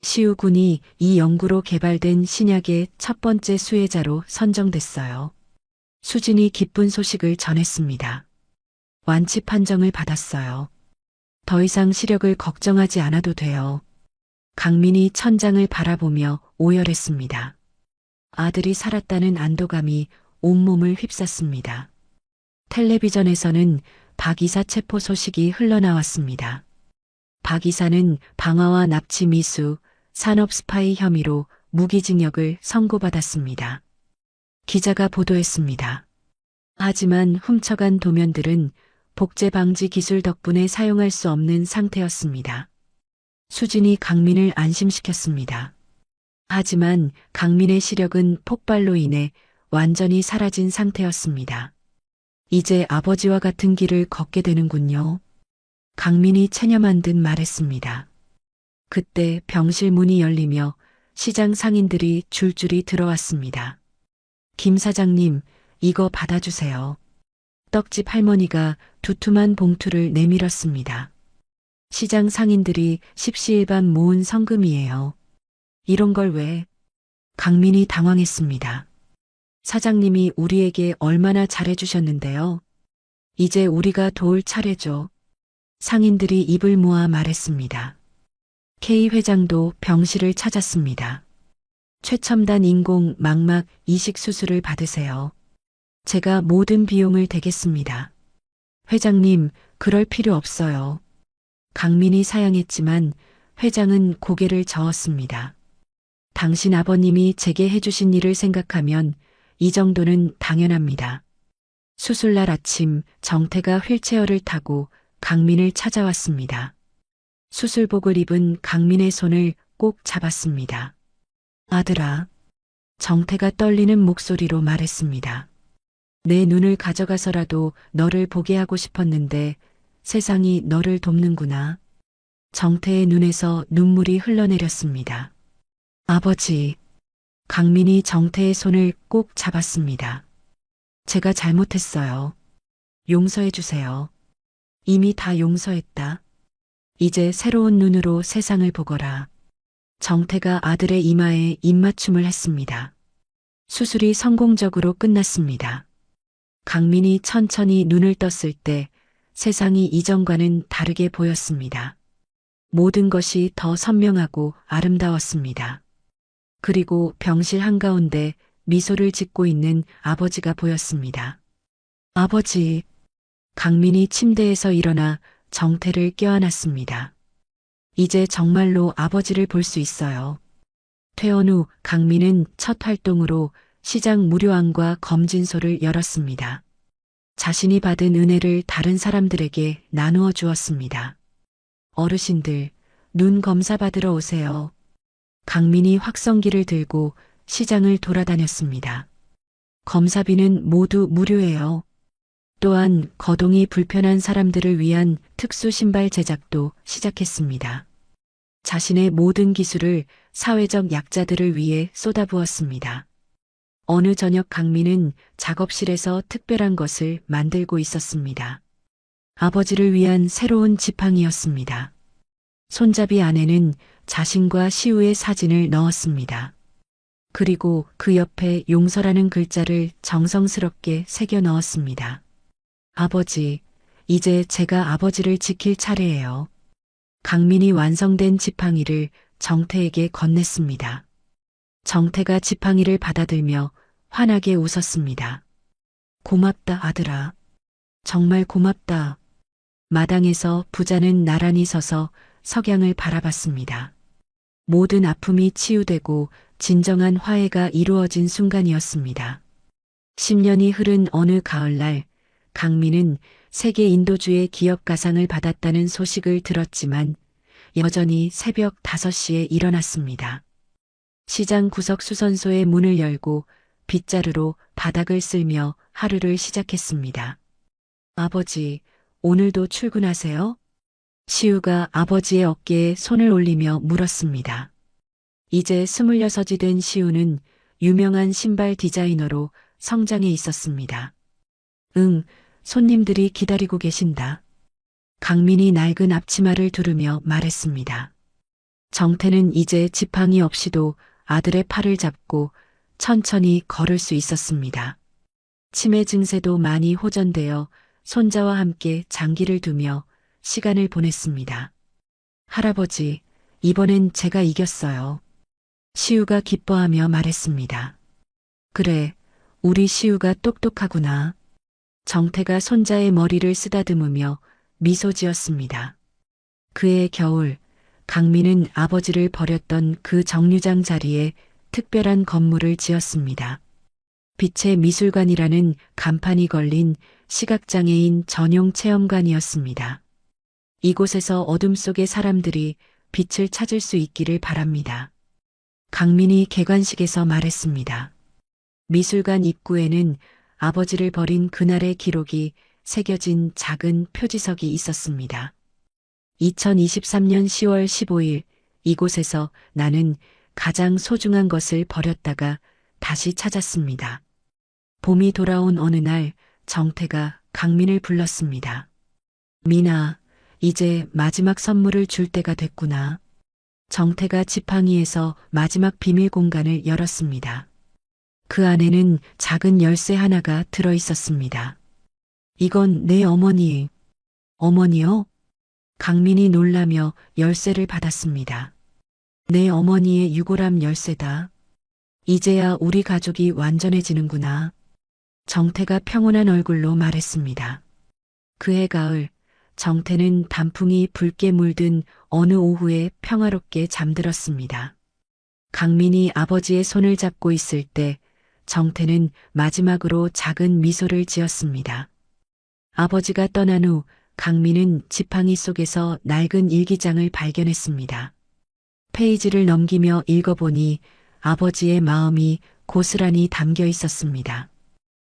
시우 군이 이 연구로 개발된 신약의 첫 번째 수혜자로 선정됐어요. 수진이 기쁜 소식을 전했습니다. 완치 판정을 받았어요. 더 이상 시력을 걱정하지 않아도 돼요. 강민이 천장을 바라보며 오열했습니다. 아들이 살았다는 안도감이 온몸을 휩쌌습니다. 텔레비전에서는 박 이사 체포 소식이 흘러나왔습니다. 박 이사는 방화와 납치 미수, 산업 스파이 혐의로 무기징역을 선고받았습니다. 기자가 보도했습니다. 하지만 훔쳐간 도면들은 복제 방지 기술 덕분에 사용할 수 없는 상태였습니다. 수진이 강민을 안심시켰습니다. 하지만 강민의 시력은 폭발로 인해 완전히 사라진 상태였습니다. 이제 아버지와 같은 길을 걷게 되는군요. 강민이 체념한 듯 말했습니다. 그때 병실 문이 열리며 시장 상인들이 줄줄이 들어왔습니다. 김 사장님, 이거 받아주세요. 떡집 할머니가 두툼한 봉투를 내밀었습니다. 시장 상인들이 십시일반 모은 성금이에요. 이런 걸 왜? 강민이 당황했습니다. 사장님이 우리에게 얼마나 잘해주셨는데요. 이제 우리가 도울 차례죠. 상인들이 입을 모아 말했습니다. K 회장도 병실을 찾았습니다. 최첨단 인공 망막 이식 수술을 받으세요. 제가 모든 비용을 대겠습니다. 회장님, 그럴 필요 없어요. 강민이 사양했지만 회장은 고개를 저었습니다. 당신 아버님이 제게 해주신 일을 생각하면 이 정도는 당연합니다. 수술날 아침 정태가 휠체어를 타고 강민을 찾아왔습니다. 수술복을 입은 강민의 손을 꼭 잡았습니다. 아들아, 정태가 떨리는 목소리로 말했습니다. 내 눈을 가져가서라도 너를 보게 하고 싶었는데 세상이 너를 돕는구나. 정태의 눈에서 눈물이 흘러내렸습니다. 아버지, 강민이 정태의 손을 꼭 잡았습니다. 제가 잘못했어요. 용서해 주세요. 이미 다 용서했다. 이제 새로운 눈으로 세상을 보거라. 정태가 아들의 이마에 입맞춤을 했습니다. 수술이 성공적으로 끝났습니다. 강민이 천천히 눈을 떴을 때 세상이 이전과는 다르게 보였습니다. 모든 것이 더 선명하고 아름다웠습니다. 그리고 병실 한가운데 미소를 짓고 있는 아버지가 보였습니다. 아버지, 강민이 침대에서 일어나 정태를 껴안았습니다. 이제 정말로 아버지를 볼 수 있어요. 퇴원 후 강민은 첫 활동으로 시장 무료암과 검진소를 열었습니다. 자신이 받은 은혜를 다른 사람들에게 나누어 주었습니다. 어르신들, 눈 검사 받으러 오세요. 강민이 확성기를 들고 시장을 돌아다녔습니다. 검사비는 모두 무료예요. 또한 거동이 불편한 사람들을 위한 특수 신발 제작도 시작했습니다. 자신의 모든 기술을 사회적 약자들을 위해 쏟아부었습니다. 어느 저녁 강민은 작업실에서 특별한 것을 만들고 있었습니다. 아버지를 위한 새로운 지팡이였습니다. 손잡이 안에는 자신과 시우의 사진을 넣었습니다. 그리고 그 옆에 용서라는 글자를 정성스럽게 새겨 넣었습니다. 아버지, 이제 제가 아버지를 지킬 차례예요. 강민이 완성된 지팡이를 정태에게 건넸습니다. 정태가 지팡이를 받아들며 환하게 웃었습니다. 고맙다, 아들아. 정말 고맙다. 마당에서 부자는 나란히 서서 석양을 바라봤습니다. 모든 아픔이 치유되고 진정한 화해가 이루어진 순간이었습니다. 10년이 흐른 어느 가을날, 강민은 세계 인도주의 기업 가상을 받았다는 소식을 들었지만 여전히 새벽 5시에 일어났습니다. 시장 구석 수선소의 문을 열고 빗자루로 바닥을 쓸며 하루를 시작했습니다. 아버지, 오늘도 출근하세요? 시우가 아버지의 어깨에 손을 올리며 물었습니다. 이제 26이 된 시우는 유명한 신발 디자이너로 성장해 있었습니다. 응, 손님들이 기다리고 계신다. 강민이 낡은 앞치마를 두르며 말했습니다. 정태는 이제 지팡이 없이도 아들의 팔을 잡고 천천히 걸을 수 있었습니다. 치매 증세도 많이 호전되어 손자와 함께 장기를 두며 시간을 보냈습니다. 할아버지, 이번엔 제가 이겼어요. 시우가 기뻐하며 말했습니다. 그래, 우리 시우가 똑똑하구나. 정태가 손자의 머리를 쓰다듬으며 미소 지었습니다. 그해 겨울, 강민은 아버지를 버렸던 그 정류장 자리에 특별한 건물을 지었습니다. 빛의 미술관이라는 간판이 걸린 시각장애인 전용 체험관이었습니다. 이곳에서 어둠 속의 사람들이 빛을 찾을 수 있기를 바랍니다. 강민이 개관식에서 말했습니다. 미술관 입구에는 아버지를 버린 그날의 기록이 새겨진 작은 표지석이 있었습니다. 2023년 10월 15일 이곳에서 나는 가장 소중한 것을 버렸다가 다시 찾았습니다. 봄이 돌아온 어느 날 정태가 강민을 불렀습니다. 민아, 이제 마지막 선물을 줄 때가 됐구나. 정태가 지팡이에서 마지막 비밀 공간을 열었습니다. 그 안에는 작은 열쇠 하나가 들어 있었습니다. 이건 내 어머니의. 어머니요? 강민이 놀라며 열쇠를 받았습니다. 내 어머니의 유골함 열쇠다. 이제야 우리 가족이 완전해지는구나. 정태가 평온한 얼굴로 말했습니다. 그해 가을, 정태는 단풍이 붉게 물든 어느 오후에 평화롭게 잠들었습니다. 강민이 아버지의 손을 잡고 있을 때 정태는 마지막으로 작은 미소를 지었습니다. 아버지가 떠난 후 강민은 지팡이 속에서 낡은 일기장을 발견했습니다. 페이지를 넘기며 읽어보니 아버지의 마음이 고스란히 담겨 있었습니다.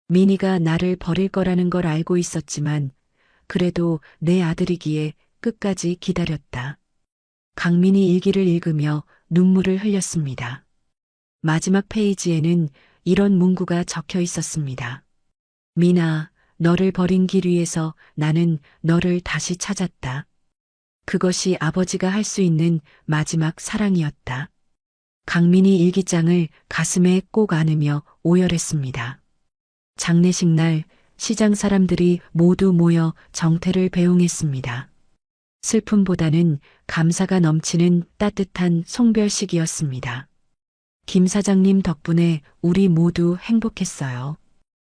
민희가 나를 버릴 거라는 걸 알고 있었지만 그래도 내 아들이기에 끝까지 기다렸다. 강민이 일기를 읽으며 눈물을 흘렸습니다. 마지막 페이지에는 이런 문구가 적혀 있었습니다. 민아, 너를 버린 길 위에서 나는 너를 다시 찾았다. 그것이 아버지가 할 수 있는 마지막 사랑이었다. 강민이 일기장을 가슴에 꼭 안으며 오열했습니다. 장례식 날 시장 사람들이 모두 모여 정태를 배웅했습니다. 슬픔보다는 감사가 넘치는 따뜻한 송별식이었습니다. 김 사장님 덕분에 우리 모두 행복했어요.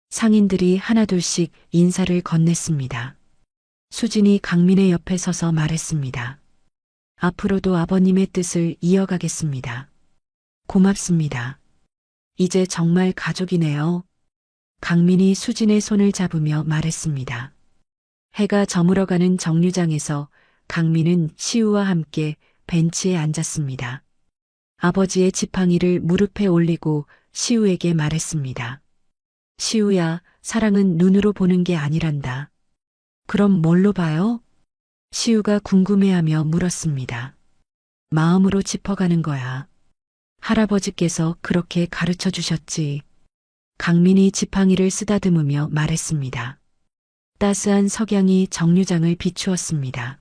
상인들이 하나둘씩 인사를 건넸습니다. 수진이 강민의 옆에 서서 말했습니다. 앞으로도 아버님의 뜻을 이어가겠습니다. 고맙습니다. 이제 정말 가족이네요. 강민이 수진의 손을 잡으며 말했습니다. 해가 저물어가는 정류장에서 강민은 시우와 함께 벤치에 앉았습니다. 아버지의 지팡이를 무릎에 올리고 시우에게 말했습니다. 시우야, 사랑은 눈으로 보는 게 아니란다. 그럼 뭘로 봐요? 시우가 궁금해하며 물었습니다. 마음으로 짚어가는 거야. 할아버지께서 그렇게 가르쳐 주셨지. 강민이 지팡이를 쓰다듬으며 말했습니다. 따스한 석양이 정류장을 비추었습니다.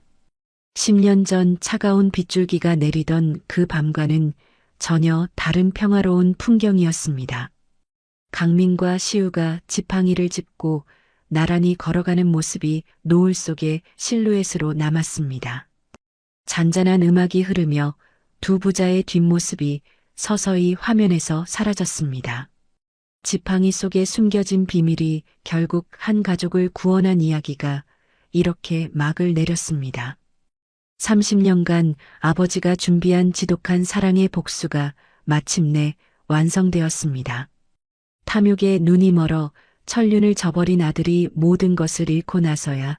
10년 전 차가운 빗줄기가 내리던 그 밤과는 전혀 다른 평화로운 풍경이었습니다. 강민과 시우가 지팡이를 짚고 나란히 걸어가는 모습이 노을 속의 실루엣으로 남았습니다. 잔잔한 음악이 흐르며 두 부자의 뒷모습이 서서히 화면에서 사라졌습니다. 지팡이 속에 숨겨진 비밀이 결국 한 가족을 구원한 이야기가 이렇게 막을 내렸습니다. 30년간 아버지가 준비한 지독한 사랑의 복수가 마침내 완성되었습니다. 탐욕에 눈이 멀어 천륜을 저버린 아들이 모든 것을 잃고 나서야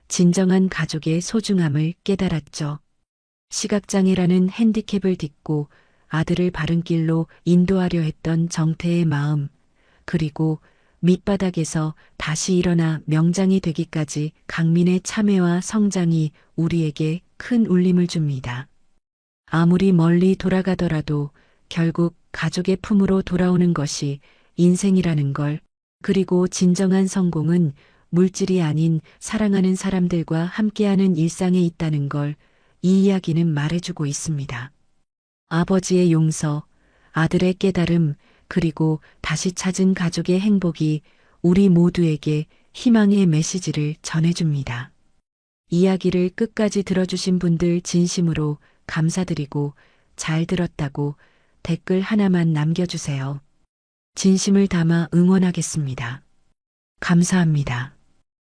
진정한 가족의 소중함을 깨달았죠. 시각장애라는 핸디캡을 딛고 아들을 바른 길로 인도하려 했던 정태의 마음, 그리고 밑바닥에서 다시 일어나 명장이 되기까지 강민의 참회와 성장이 우리에게 큰 울림을 줍니다. 아무리 멀리 돌아가더라도 결국 가족의 품으로 돌아오는 것이 인생이라는 걸, 그리고 진정한 성공은 물질이 아닌 사랑하는 사람들과 함께하는 일상에 있다는 걸 이 이야기는 말해주고 있습니다. 아버지의 용서, 아들의 깨달음, 그리고 다시 찾은 가족의 행복이 우리 모두에게 희망의 메시지를 전해줍니다. 이야기를 끝까지 들어주신 분들 진심으로 감사드리고 잘 들었다고 댓글 하나만 남겨주세요. 진심을 담아 응원하겠습니다. 감사합니다.